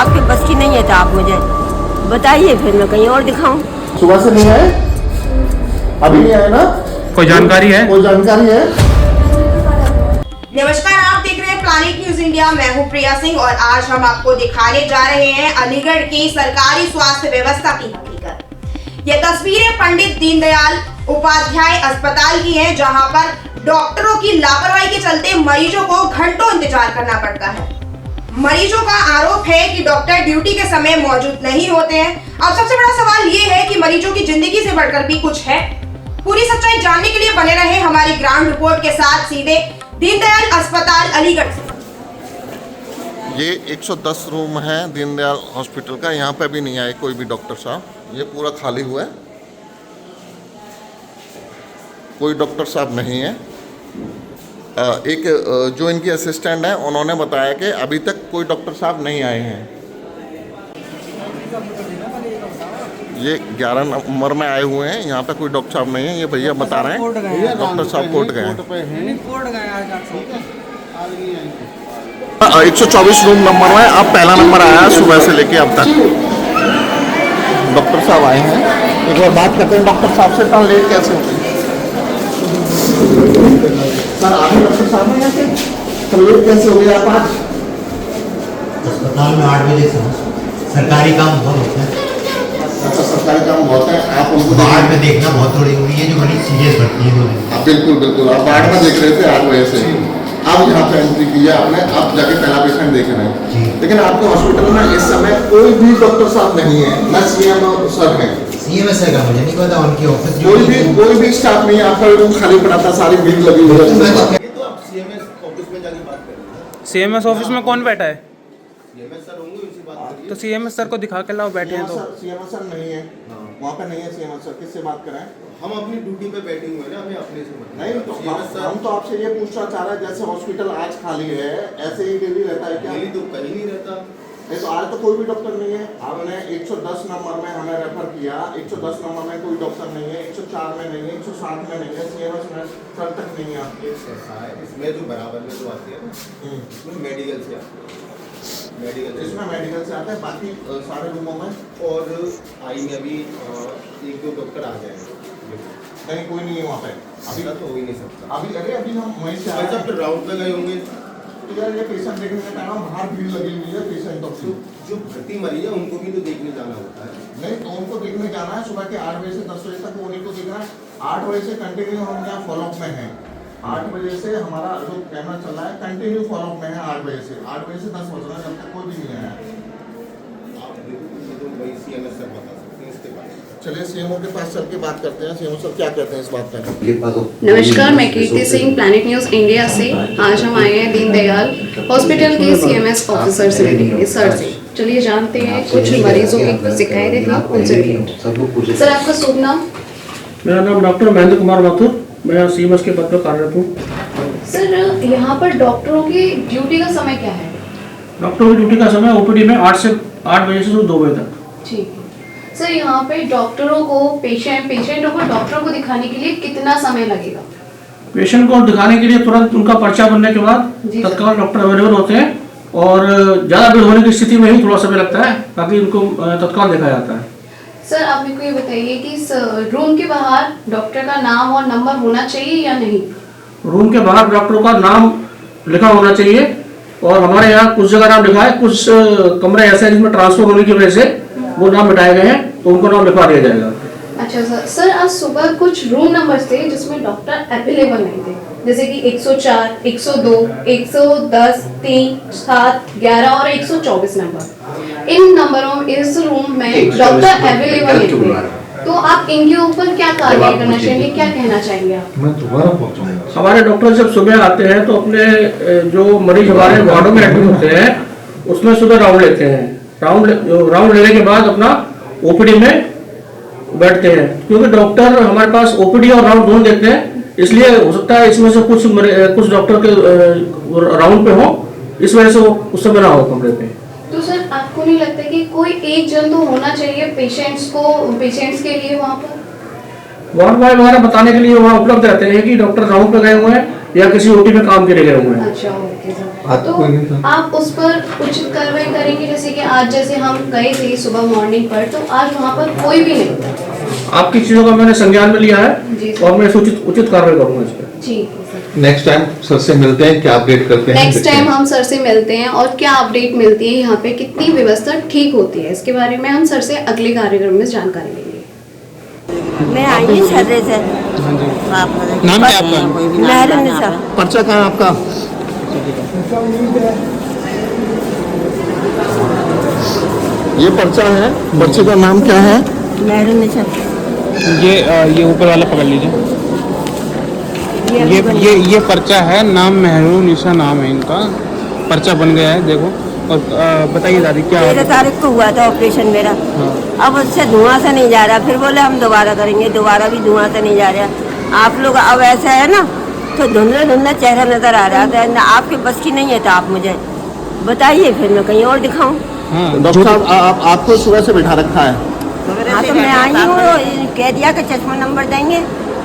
आपके बस की नहीं है तो आप मुझे बताइए, फिर मैं कहीं और दिखाऊं। सुबह से नहीं आए, अभी नहीं आए ना? कोई जानकारी है? कोई जानकारी है? नमस्कार, आप देख रहे हैं प्लानिट न्यूज इंडिया। मैं हूं प्रिया सिंह और आज हम आपको दिखाने जा रहे हैं अलीगढ़ की सरकारी स्वास्थ्य व्यवस्था की हकीकत। ये तस्वीरें पंडित दीनदयाल उपाध्याय अस्पताल की हैं, जहां पर डॉक्टरों की लापरवाही के चलते मरीजों को घंटों इंतजार करना पड़ता है। मरीजों का आरोप है कि डॉक्टर ड्यूटी के समय मौजूद नहीं होते हैं। अब सबसे बड़ा सवाल ये है कि मरीजों की जिंदगी से बढ़कर भी कुछ है। पूरी सच्चाई जानने के लिए बने रहे हमारी ग्राउंड रिपोर्ट के साथ सीधे दीनदयाल अस्पताल अलीगढ़ से। ये 110 रूम है दीनदयाल हॉस्पिटल का। यहाँ पे भी नहीं आए कोई भी डॉक्टर साहब। ये पूरा खाली हुआ है, कोई डॉक्टर साहब नहीं है। एक जो इनकी असिस्टेंट है उन्होंने बताया कि अभी तक कोई डॉक्टर साहब नहीं आए हैं। ये 11 नंबर में आए हुए हैं, यहाँ पे कोई डॉक्टर साहब नहीं है। ये भैया बता रहे हैं डॉक्टर साहब कोर्ट गए हैं। 124 रूम नंबर में अब पहला नंबर आया सुबह से लेके अब तक। डॉक्टर साहब आए हैं, एक बार बात करते हैं डॉक्टर साहब से। इतना लेट कैसे होते हैं सर? आगे डॉक्टर साहब हैं यहाँ से, तो लेट कैसे हो गए आप आज? अस्पताल में 8 बजे से सरकारी काम बहुत होता है। अच्छा, सरकारी काम बहुत है। आप उनको वार्ड में देखना बहुत थोड़ी हुई है, जो बड़ी सीरियस बढ़ती है। बिल्कुल बिल्कुल, आप वार्ड में देख रहे थे 8 बजे से। अब यहाँ पे एंट्री की है आपने, आप जाके पहला पेशेंट देख रहे हैं। लेकिन आपके हॉस्पिटल में इस समय कोई भी डॉक्टर साहब नहीं है, न सीएम सर है। सीएमएस सर का मुझे नहीं पता, उनकी ऑफिस कोई भी स्टाफ नहीं है। आपका रूम खाली पड़ा था, सारी भीड़ लगी हुई है। सीएमएस ऑफिस में कौन बैठा है? सीएमएस सर होंगे, उनसे बात करिए। तो सीएमएस सर को दिखा के लाओ, बैठे हैं तो। सीएमएस सर नहीं है वहाँ पे, नहीं है सीएमएस सर। किससे बात कराएं? हम अपनी ड्यूटी पे बैठे हुए हैं ना, हमें अपने से मतलब नहीं तो हम तो आपसे ये पूछना चाह रहे हैं, जैसे हॉस्पिटल आज खाली है ऐसे ही डेली रहता है क्या? डेली तो कहीं नहीं रहता। नहीं तो आज तो कोई भी डॉक्टर नहीं है। हमने 110 नंबर में हमें रेफर किया, 110 नंबर में कोई डॉक्टर नहीं है, 104 में नहीं है, 160 में नहीं है, सीएमएस में सर तक नहीं है आपके। ऐसा है, इसमें जो बराबर में जो आती है ना, इसमें मेडिकल से आती है। इसमें मेडिकल से आता है, बाकी सारे रूमों में और आई में अभी 1-2 डॉक्टर आ जाएंगे। नहीं, कोई नहीं है वहाँ पे अभी तो हो ही नहीं सकता। अभी हम वहीं से आए। जब राउंड पे गए होंगे तो यार ये पेशेंट देखने का टाइम, बाहर भीड़ लगी हुई है पेशेंटों की। जो भर्ती मरीज है उनको भी तो देखने जाना होता है। नहीं तो उनको देखने जाना है सुबह के 8 बजे से 10 बजे तक, उन्हीं को देखना है। 8 बजे से कंटिन्यू हम यहाँ फॉलोअप में हैं। 8 बजे से हमारा जो कैमरा चल रहा है कंटिन्यू फॉलोअप में है। 8 बजे से 10 बज रहा है, जब तक कोई भी नहीं आया। आप देखो तो भाई सीएमएस सर बता सकते हैं इसके बारे में। चलिए सीएमओ के पास चल के बात करते हैं। सीएमओ सर क्या कहते हैं इस बात पर? नमस्कार, मैं कीर्ति सिंह प्लानिट न्यूज इंडिया से। आज हम आए हैं दीनदयाल हॉस्पिटल के सीएमएस ऑफिसर से मिलेंगे सर से। चलिए जानते हैं कुछ मरीजों की शिकायतें थी उनसे रिलेटेड। सर आपका शुभ नाम? मेरा नाम डॉक्टर महेंद्र कुमार माथुर, मैं सीएमएस के पद पर कार्यरत हूँ। सर यहाँ पर डॉक्टरों की ड्यूटी का समय क्या है? डॉक्टरों की ड्यूटी का समय ओपीडी में 8 बजे से 2 बजे तक। ठीक है सर, यहाँ पे डॉक्टरों को पेशेंटों को डॉक्टरों को दिखाने के लिए कितना समय लगेगा? पेशेंट को दिखाने के लिए तुरंत उनका पर्चा बनने के बाद तत्काल डॉक्टर अवेलेबल होते हैं और ज़्यादा भीड़ होने की स्थिति में ही थोड़ा समय लगता है, बाकी उनको तत्काल देखा जाता है। सर आप मेरे को ये बताइए कि रूम के बाहर डॉक्टर का नाम और नंबर होना चाहिए या नहीं? रूम के बाहर डॉक्टरों का नाम लिखा होना चाहिए और हमारे यहाँ कुछ जगह नाम लिखा है, कुछ कमरे ऐसे हैं जिसमें ट्रांसफर होने की वजह से वो नाम मिटाए गए हैं, तो उनको नाम लिखवा दिया जाएगा। अच्छा सर, आज सुबह कुछ रूम नंबर थे जिसमें डॉक्टर अवेलेबल नहीं थे, जैसे कि 104, 102, 110, 3, 7, 11 और 124 नंबर। इन नंबरों इस रूम में डॉक्टर अवेलेबल नहीं थे, तो आप इनके ऊपर क्या कार्रवाई करना चाहेंगे, क्या कहना चाहेंगे आप? मैं दोबारा पहुंचूंगा। हमारे डॉक्टर जब सुबह आते हैं तो अपने जो मरीज हमारे वार्डों में एडमिट होते हैं उसमें सुबह राउंड लेते हैं। राउंड लेने के बाद अपना ओपीडी में बैठते हैं, क्योंकि डॉक्टर हमारे पास ओपीडी और राउंड दोनों देखते हैं, इसलिए हो सकता है इसमें से कुछ डॉक्टर के राउंड पे हो, इस वजह से वो उस समय ना हो कमरे पे। तो सर आपको नहीं लगता कि कोई एक जन तो होना चाहिए पेशेंट्स के लिए वहाँ पर? वार्ड बॉय वगैरह बताने के लिए वहाँ उपलब्ध रहते हैं कि डॉक्टर राउंड पे गए हुए हैं, या किसी ओटी में काम के लिए गए हुए हैं। अच्छा ओके सर, तो आप उस पर उचित कार्रवाई करेंगे? जैसे कि आज जैसे हम गए थे सुबह मॉर्निंग पर, तो आज वहाँ पर कोई भी नहीं था। आपकी चीजों का मैंने संज्ञान में लिया जी है सर। और मैं उचित कार्रवाई करूंगा इस पर। ठीक है सर। नेक्स्ट टाइम सर से मिलते हैं, क्या अपडेट करते हैं? नेक्स्ट टाइम हम सर से मिलते हैं और क्या अपडेट मिलती है, यहाँ पे कितनी व्यवस्था ठीक होती है, इसके बारे में हम सर से अगले कार्यक्रम में जानकारी लेंगे। मैं आई हूँ छर्रे से। नाम क्या आपका? महरुनिसा। पर्चा कहाँ है आपका? ये पर्चा है, पर्चे का नाम क्या है? महरुनिसा। ये ऊपर वाला पकड़ लीजिए। ये पर्चा है, नाम महरुनिसा नाम है इनका, पर्चा बन गया है देखो। और बताइए दादी क्या 13 तारीख को हुआ था ऑपरेशन मेरा। अब उससे धुआं से नहीं जा रहा, फिर बोले हम दोबारा करेंगे, दोबारा भी धुआं से नहीं जा रहा। आप लोग अब ऐसा है ना, तो धुंधला धुंधला चेहरा नजर आ रहा था, आपके बस की नहीं है, तो आप मुझे बताइए, फिर मैं कहीं और दिखाऊं। डॉक्टर साहब आपको सुबह से बिठा रखा है। हाँ तो मैं आई हूँ, कह दिया कि चश्मा नंबर देंगे,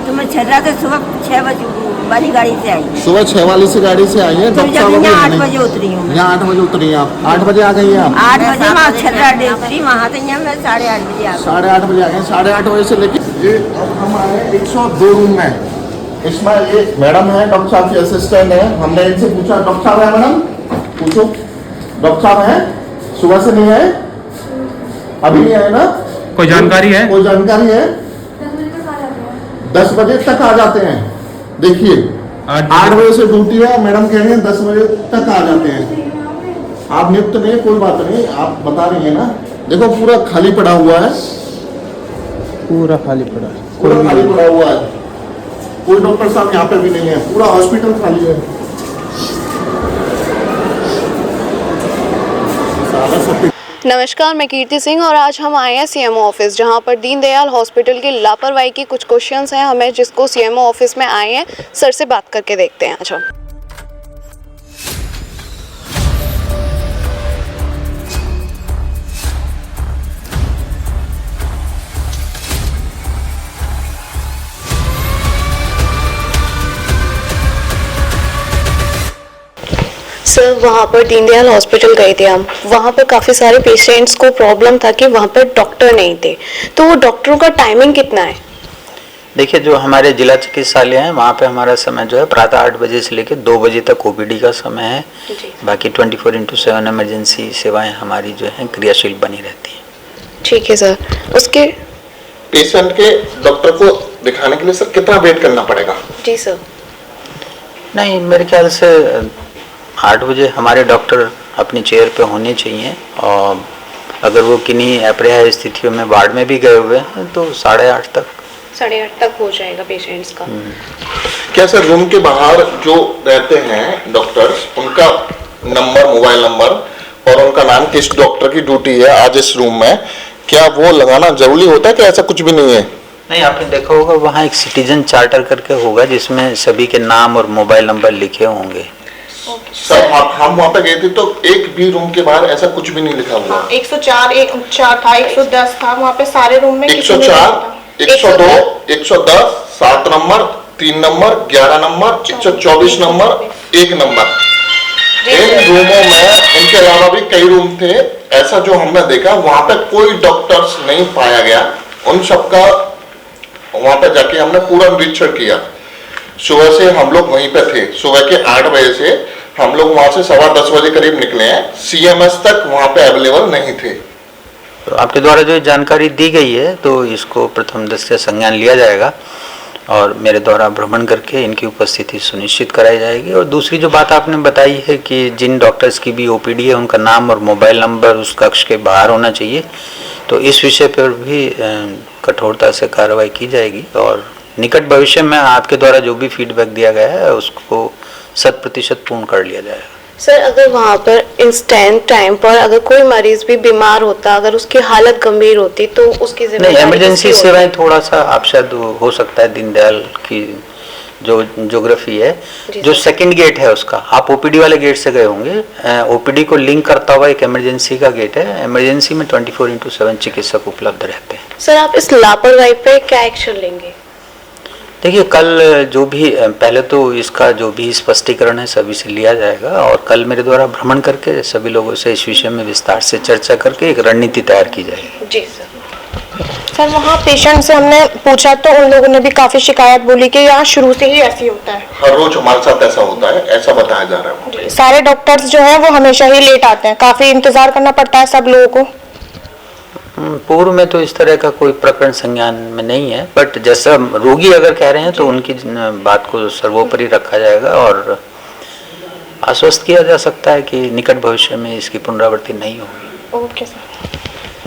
तो मैं छर्रा से सुबह 6 बजे वाली गाड़ी से आई। सुबह 6 वाली से गाड़ी से आई है। तो डॉक्टर जब साहब यहाँ अभी 8 बजे उतरी हूँ। यहाँ 8 बजे उतरी हैं आप? 8 बजे आ गई हैं आप? 8 बजे वहाँ छर्रा डे उतरी, वहाँ से यहाँ मैं 8:30 बजे आ गई। 8:30 बजे आ गए। 8:30 बजे से लेके ये अब हम आए 102 रूम में। इसमें ये मैडम है, डॉक्टर साहब की असिस्टेंट है। हमने इनसे पूछा, डॉक्टर साहब है मैडम? पूछो, डॉक्टर साहब है? सुबह से नहीं आए? अभी नहीं आए ना? कोई जानकारी है? कोई जानकारी है? 10 बजे तक आ जाते हैं। देखिए 8 बजे से ड्यूटी है, मैडम कह रही है 10 बजे तक आ जाते हैं। आप नियुक्त नहीं है, कोई बात नहीं, आप बता रही है ना। देखो पूरा खाली पड़ा हुआ है, पूरा खाली पड़ा है, पूरा खाली पड़ा हुआ है। कोई डॉक्टर साहब यहाँ पे भी नहीं है, पूरा हॉस्पिटल खाली है। सारा सब नमस्कार, मैं कीर्ति सिंह और आज हम आए हैं सीएमओ ऑफिस, जहां पर दीनदयाल हॉस्पिटल की लापरवाही की कुछ क्वेश्चंस हैं हमें, जिसको सीएमओ ऑफिस में आए हैं। सर से बात करके देखते हैं आज हम। सर वहाँ पर दीनदयाल हॉस्पिटल गए थे हम, वहाँ पर काफ़ी सारे पेशेंट्स को प्रॉब्लम था कि वहाँ पर डॉक्टर नहीं थे, तो वो डॉक्टरों का टाइमिंग कितना है? देखिए, जो हमारे जिला चिकित्सालय है वहाँ पे हमारा समय जो है प्रातः 8 बजे से लेकर 2 बजे तक ओपीडी का समय है। बाकी 24/7 इमरजेंसी सेवाएं हमारी जो है क्रियाशील बनी रहती हैं। ठीक है सर। उसके पेशेंट के डॉक्टर को दिखाने के लिए सर कितना वेट करना पड़ेगा? जी सर। नहीं, मेरे ख्याल से 8 बजे हमारे डॉक्टर अपनी चेयर पे होने चाहिए, और अगर वो किन्हीं अपरिहार्य स्थितियों में वार्ड में भी गए हुए हैं तो 8:30 तक 8:30 तक हो जाएगा पेशेंट्स का। क्या सर रूम के बाहर जो रहते हैं डॉक्टर्स, उनका नंबर, मोबाइल नंबर और उनका नाम, किस डॉक्टर की ड्यूटी है आज इस रूम में, क्या वो लगाना जरूरी होता है कि ऐसा कुछ भी नहीं है? नहीं, आपने देखा होगा वहाँ एक सिटीजन चार्टर करके होगा जिसमें सभी के नाम और मोबाइल नंबर लिखे होंगे। सर हम वहाँ पे गए थे तो एक भी रूम के बाहर ऐसा कुछ भी नहीं लिखा हुआ। 104 था, 110 था, वहाँ पे सारे रूम में 104, 102, 110, 7 number, 3 number, 11 number, 124 number, 1 number. इन रूमों में इनके अलावा भी कई रूम थे। ऐसा जो हमने देखा वहाँ पे कोई डॉक्टर्स नहीं पाया गया। उन सबका वहाँ पे जाके हमने पूरा निरीक्षण किया। सुबह से हम लोग वहीं पे थे, सुबह के 8 बजे से हम लोग वहाँ से 10:15 बजे करीब निकले हैं। सीएमएस तक वहाँ पे अवेलेबल नहीं थे। तो आपके द्वारा जो जानकारी दी गई है तो इसको प्रथम दृष्टया संज्ञान लिया जाएगा और मेरे द्वारा भ्रमण करके इनकी उपस्थिति सुनिश्चित कराई जाएगी। और दूसरी जो बात आपने बताई है कि जिन डॉक्टर्स की भी ओपीडी है उनका नाम और मोबाइल नंबर उस कक्ष के बाहर होना चाहिए, तो इस विषय पर भी कठोरता से कार्रवाई की जाएगी और निकट भविष्य में आपके द्वारा जो भी फीडबैक दिया गया है उसको 100% पूर्ण कर लिया जाएगा। सर अगर वहाँ पर इंस्टेंट टाइम पर अगर कोई मरीज भी बीमार होता, अगर उसकी हालत गंभीर होती तो उसकी नहीं, इमरजेंसी सेवाएं थोड़ा सा आप शायद हो सकता है दीनदयाल की जो ज्योग्राफी है, जो सेकंड गेट है उसका, आप ओपीडी वाले गेट से गए होंगे, ओपीडी को लिंक करता हुआ एक इमरजेंसी का गेट है। इमरजेंसी में 24/7 चिकित्सक उपलब्ध रहते हैं। सर आप इस लापरवाही पे क्या एक्शन लेंगे? देखिए, कल जो भी पहले तो इसका जो भी स्पष्टीकरण है सभी से लिया जाएगा और कल मेरे द्वारा भ्रमण करके सभी लोगों से इस विषय में विस्तार से चर्चा करके एक रणनीति तैयार की जाएगी। जी सर। सर, वहाँ पेशेंट से हमने पूछा तो उन लोगों ने भी काफी शिकायत बोली कि यहाँ शुरू से ही ऐसे ही होता है, हर रोज हमारे साथ ऐसा होता है, ऐसा बताया जा रहा है। सारे डॉक्टर्स जो हैं वो हमेशा ही लेट आते हैं, काफी इंतजार करना पड़ता है सब लोगों को। पूर्व में तो इस तरह का कोई प्रकरण संज्ञान में नहीं है, बट जैसा रोगी अगर कह रहे हैं तो उनकी बात को सर्वोपरि रखा जाएगा और आश्वस्त किया जा सकता है कि निकट भविष्य में इसकी पुनरावृत्ति नहीं होगी। ओके सर,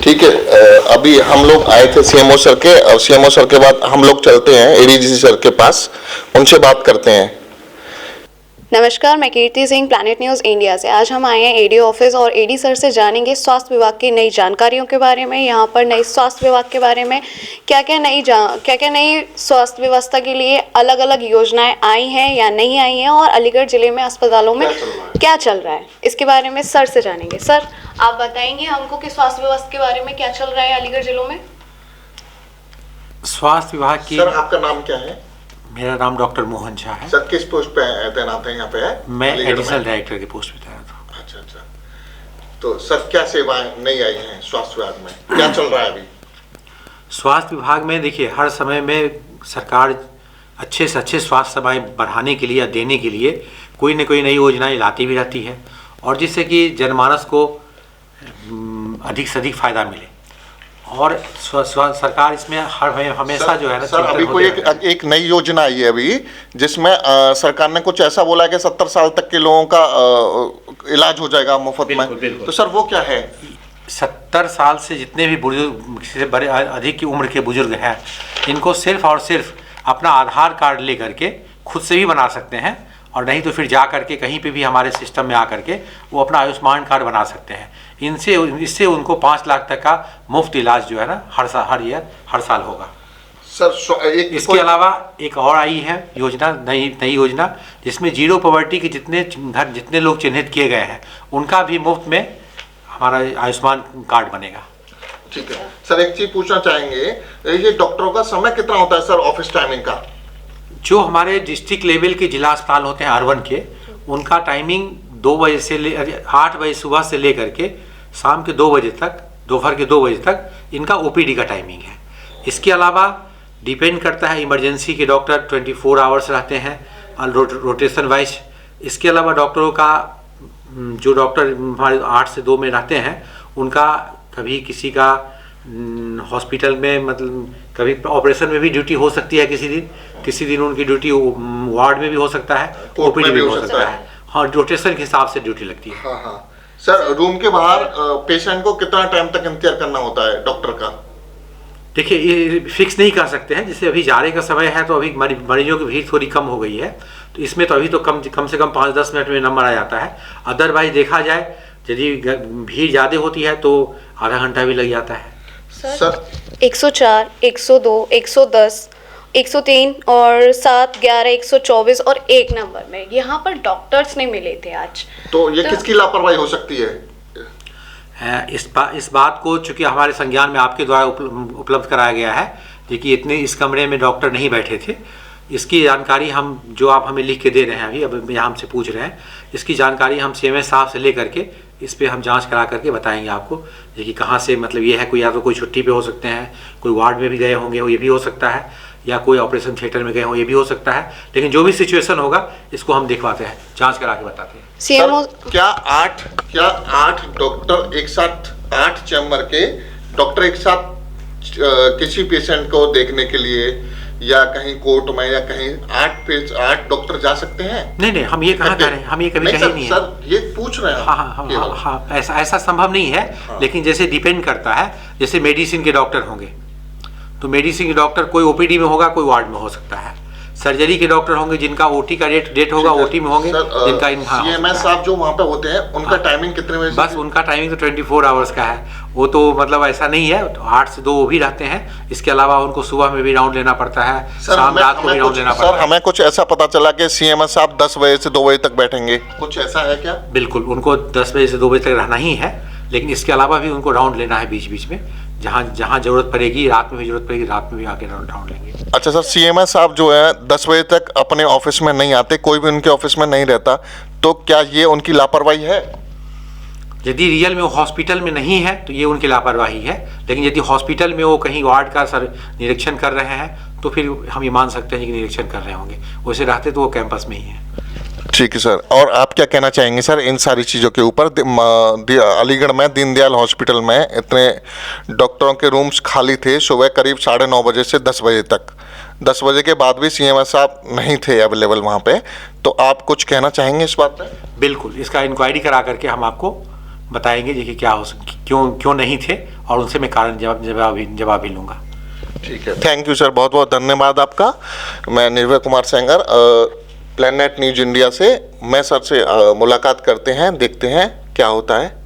ठीक है। अभी हम लोग आए थे सीएमओ सर के, और सीएमओ सर के बाद हम लोग चलते हैं एडीजी सर के पास, उनसे बात करते हैं। नमस्कार, मैं कीर्ति सिंह, प्लैनेट न्यूज़ इंडिया से। आज हम आए हैं एडी ऑफिस और एडी सर से जानेंगे स्वास्थ्य विभाग की नई जानकारियों के बारे में। यहाँ पर नई स्वास्थ्य विभाग के बारे में क्या क्या नई स्वास्थ्य व्यवस्था के लिए अलग अलग योजनाएं आई हैं या नहीं आई हैं, और अलीगढ़ जिले में अस्पतालों में क्या चल रहा है, इसके बारे में सर से जानेंगे। सर, आप बताएंगे हमको कि स्वास्थ्य व्यवस्था के बारे में क्या चल रहा है अलीगढ़ जिलों में? स्वास्थ्य विभाग की। सर, आपका नाम क्या है? मेरा नाम डॉक्टर मोहन झा है। सर, किस पोस्ट पे तैनात है यहाँ पे? है मैं एडिशनल डायरेक्टर की पोस्ट पे तैनात हूँ। अच्छा अच्छा। तो सर, क्या सेवाएं नई आई हैं स्वास्थ्य विभाग में, क्या चल रहा है अभी? स्वास्थ्य विभाग में देखिए, हर समय में सरकार अच्छे से अच्छे स्वास्थ्य सेवाएं बढ़ाने के लिए या देने के लिए कोई न कोई नई योजनाएं लाती भी रहती है, और जिससे कि जनमानस को अधिक से अधिक फायदा मिले, और सरकार इसमें हमेशा जो है ना। सर, अभी कोई एक नई योजना आई है अभी, जिसमें सरकार ने कुछ ऐसा बोला है कि 70 साल तक के लोगों का इलाज हो जाएगा मुफ्त में। तो सर, वो क्या है? 70 साल से जितने भी बुजुर्ग से बड़े अधिक की उम्र के बुजुर्ग हैं, इनको सिर्फ और सिर्फ अपना आधार कार्ड ले करके खुद से भी बना सकते हैं, और नहीं तो फिर जा करके कहीं पे भी हमारे सिस्टम में आ करके वो अपना आयुष्मान कार्ड बना सकते हैं। इससे उनको 5 लाख तक का मुफ्त इलाज जो है ना हर साल होगा। सर, इसके अलावा एक और आई है योजना, नई योजना, जिसमें जीरो पॉवर्टी के जितने लोग चिन्हित किए गए हैं उनका भी मुफ्त में हमारा आयुष्मान कार्ड बनेगा। ठीक है। सर, एक चीज पूछना चाहेंगे, ये डॉक्टरों का समय कितना होता है सर, ऑफिस टाइमिंग का? जो हमारे डिस्ट्रिक्ट लेवल के जिला अस्पताल होते हैं अर्बन के, उनका टाइमिंग 2 बजे से 8 बजे सुबह से लेकर के शाम के 2 बजे तक, दोपहर के 2 बजे तक इनका ओपीडी का टाइमिंग है। इसके अलावा डिपेंड करता है, इमरजेंसी के डॉक्टर 24 आवर्स रहते हैं रोटेशन वाइज। इसके अलावा डॉक्टरों का जो डॉक्टर हमारे 8 से 2 में रहते हैं, उनका कभी किसी का हॉस्पिटल में मतलब कभी ऑपरेशन में भी ड्यूटी हो सकती है, किसी दिन उनकी ड्यूटी वार्ड में भी हो सकता है, ओपीडी में भी हो सकता है। हाँ, रोटेशन के हिसाब से ड्यूटी लगती है। हाँ हाँ। सर, रूम के बाहर पेशेंट को कितना टाइम तक इंतजार करना होता है डॉक्टर का? देखिए, ये फिक्स नहीं कर सकते हैं। जैसे अभी जाने का समय है तो अभी मरीजों की भीड़ थोड़ी कम हो गई है, तो इसमें तो अभी तो कम से कम 5-10 मिनट में नंबर आ जाता है। अदरवाइज देखा जाए, यदि भीड़ ज़्यादा होती है तो आधा घंटा भी लग जाता है। सर, 104, 102, 110, 103 और 7, 11, 124 और 1 नंबर में यहाँ पर डॉक्टर्स नहीं मिले थे आज। तो ये किसकी लापरवाही हो सकती है? इस बात को चूंकि हमारे संज्ञान में आपके द्वारा उपलब्ध कराया गया है, देखिए इतने इस कमरे में डॉक्टर नहीं बैठे थे। इसकी जानकारी हम जो आप हमें लिख के दे रहे हैं, अब यहाँ हमसे पूछ रहे हैं, इसकी जानकारी हम सीएमएस साहब से ले करके इस पे हम जांच करा करके बताएंगे आपको कि कहाँ से, मतलब ये है कोई, या तो कोई छुट्टी पे हो सकते हैं, कोई वार्ड में भी गए होंगे ये भी हो सकता है, या कोई ऑपरेशन थिएटर में गए हों ये भी हो सकता है। लेकिन जो भी सिचुएशन होगा इसको हम दिखवाते हैं, जांच करा के बताते हैं। सीएमओ, क्या 8 डॉक्टर एक साथ, 8 चैम्बर के डॉक्टर एक साथ किसी पेशेंट को देखने के लिए या कहीं कोर्ट में या कहीं 8 डॉक्टर जा सकते हैं? नहीं, हम ये कहाँ कह रहे हैं, हम ये कभी कहे नहीं है सर, ये पूछ रहे हैं। हाँ, ऐसा संभव नहीं है। हाँ। लेकिन जैसे डिपेंड करता है, जैसे मेडिसिन के डॉक्टर होंगे तो मेडिसिन के डॉक्टर कोई ओपीडी में होगा, कोई वार्ड में हो सकता है। सर्जरी के डॉक्टर होंगे जिनका ओटी का डेट होगा, ओटी में होंगे। जिनका सीएमएस साहब जो वहाँ पे होते हैं उनका टाइमिंग कितने बजे? बस उनका टाइमिंग तो 24 आवर्स का है। वो तो मतलब ऐसा नहीं है, 8 से 2 वो भी रहते हैं। इसके अलावा उनको सुबह में भी राउंड लेना पड़ता है, शाम रात को भी राउंड लेना पड़ता है। हमें कुछ ऐसा पता चला कि सीएमएस साहब 10 बजे से 2 बजे तक बैठेंगे, कुछ ऐसा है क्या? बिल्कुल, उनको 10 बजे से 2 बजे तक रहना ही है, लेकिन इसके अलावा भी उनको राउंड लेना है बीच बीच में, जहाँ जहाँ जरूरत पड़ेगी, रात में भी जरूरत पड़ेगी, रात में भी आके राउंड लेंगे। अच्छा सर, सीएमएस साहब जो है 10 बजे तक अपने ऑफिस में नहीं आते, कोई भी उनके ऑफिस में नहीं रहता, तो क्या ये उनकी लापरवाही है? यदि रियल में वो हॉस्पिटल में नहीं है तो ये उनकी लापरवाही है, लेकिन यदि हॉस्पिटल में वो कहीं वार्ड का निरीक्षण कर रहे हैं तो फिर हम ये मान सकते हैं कि निरीक्षण कर रहे होंगे। वैसे रहते तो वो कैंपस में ही है। ठीक है सर, और आप क्या कहना चाहेंगे सर इन सारी चीज़ों के ऊपर? अलीगढ़ में दीनदयाल हॉस्पिटल में इतने डॉक्टरों के रूम्स खाली थे सुबह करीब 9:30 बजे से 10 बजे तक, 10 बजे के बाद भी सीएमएस साहब नहीं थे अवेलेबल वहाँ पे, तो आप कुछ कहना चाहेंगे इस बात पर? बिल्कुल, इसका इंक्वायरी करा करके हम आपको बताएंगे कि क्या हो क्यों नहीं थे, और उनसे मैं कारण जवाब भी लूँगा। ठीक है, थैंक यू सर, बहुत बहुत धन्यवाद आपका। मैं निर्भय Kumar Sengar, planet news India से। मैं सर से मुलाकात करते हैं, देखते हैं क्या होता है।